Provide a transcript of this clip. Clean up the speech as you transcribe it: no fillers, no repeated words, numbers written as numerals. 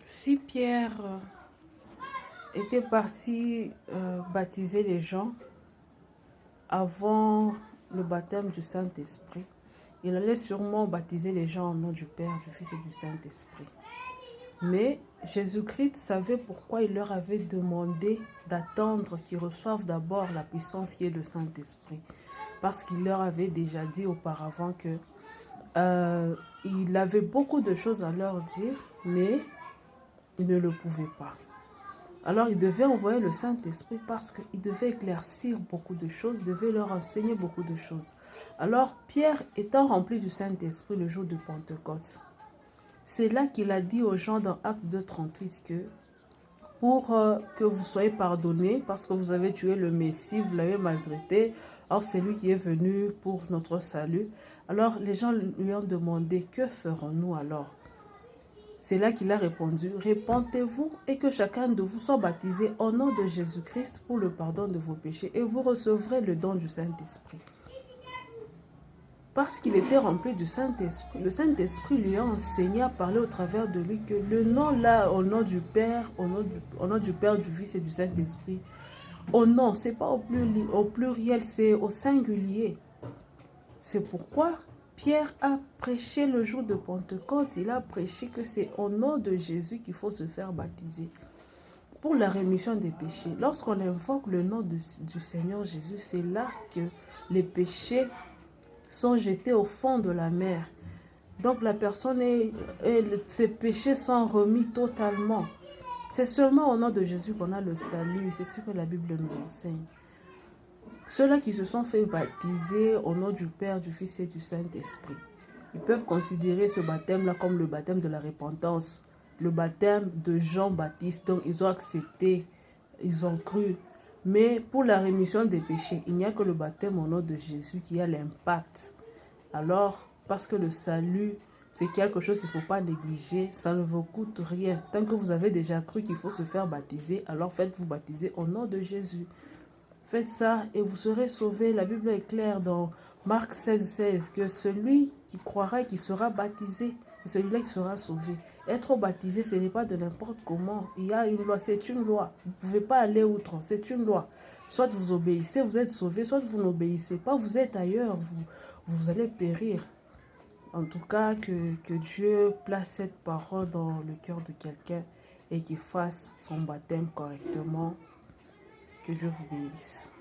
Si Pierre était parti baptiser les gens avant le baptême du Saint-Esprit, il allait sûrement baptiser les gens au nom du Père, du Fils et du Saint-Esprit. Mais Jésus-Christ savait pourquoi il leur avait demandé d'attendre qu'ils reçoivent d'abord la puissance qui est le Saint-Esprit. Parce qu'il leur avait déjà dit auparavant que il avait beaucoup de choses à leur dire, mais il ne le pouvait pas. Alors il devait envoyer le Saint-Esprit parce qu'il devait éclaircir beaucoup de choses, il devait leur enseigner beaucoup de choses. Alors Pierre étant rempli du Saint-Esprit le jour de Pentecôte, c'est là qu'il a dit aux gens dans Acte 2:38 que pour que vous soyez pardonnés parce que vous avez tué le Messie, vous l'avez maltraité, or c'est lui qui est venu pour notre salut. Alors les gens lui ont demandé, que ferons-nous alors? C'est là qu'il a répondu, répentez-vous et que chacun de vous soit baptisé au nom de Jésus-Christ pour le pardon de vos péchés et vous recevrez le don du Saint-Esprit. Parce qu'il était rempli du Saint-Esprit, le Saint-Esprit lui a enseigné à parler au travers de lui que le nom là, au nom du Père, au nom du Père, du Fils et du Saint-Esprit, au nom, c'est pas au pluriel, c'est au singulier. C'est pourquoi Pierre a prêché le jour de Pentecôte, il a prêché que c'est au nom de Jésus qu'il faut se faire baptiser pour la rémission des péchés. Lorsqu'on invoque le nom du Seigneur Jésus, c'est là que les péchés sont jetés au fond de la mer. Donc la personne, ses péchés sont remis totalement. C'est seulement au nom de Jésus qu'on a le salut, c'est ce que la Bible nous enseigne. Ceux-là qui se sont fait baptiser au nom du Père, du Fils et du Saint-Esprit, ils peuvent considérer ce baptême-là comme le baptême de la repentance, le baptême de Jean-Baptiste. Donc ils ont accepté, ils ont cru. Mais pour la rémission des péchés, il n'y a que le baptême au nom de Jésus qui a l'impact. Alors, parce que le salut, c'est quelque chose qu'il ne faut pas négliger, ça ne vous coûte rien. Tant que vous avez déjà cru qu'il faut se faire baptiser, alors faites-vous baptiser au nom de Jésus. Faites ça et vous serez sauvés. La Bible est claire dans Marc 16:16 que celui qui croira et qui sera baptisé, c'est celui-là qui sera sauvé. Être baptisé, ce n'est pas de n'importe comment. Il y a une loi, c'est une loi. Vous ne pouvez pas aller outre, c'est une loi. Soit vous obéissez, vous êtes sauvés, soit vous n'obéissez pas, vous êtes ailleurs, vous allez périr. En tout cas, que Dieu place cette parole dans le cœur de quelqu'un et qu'il fasse son baptême correctement. Que Dieu vous bénisse.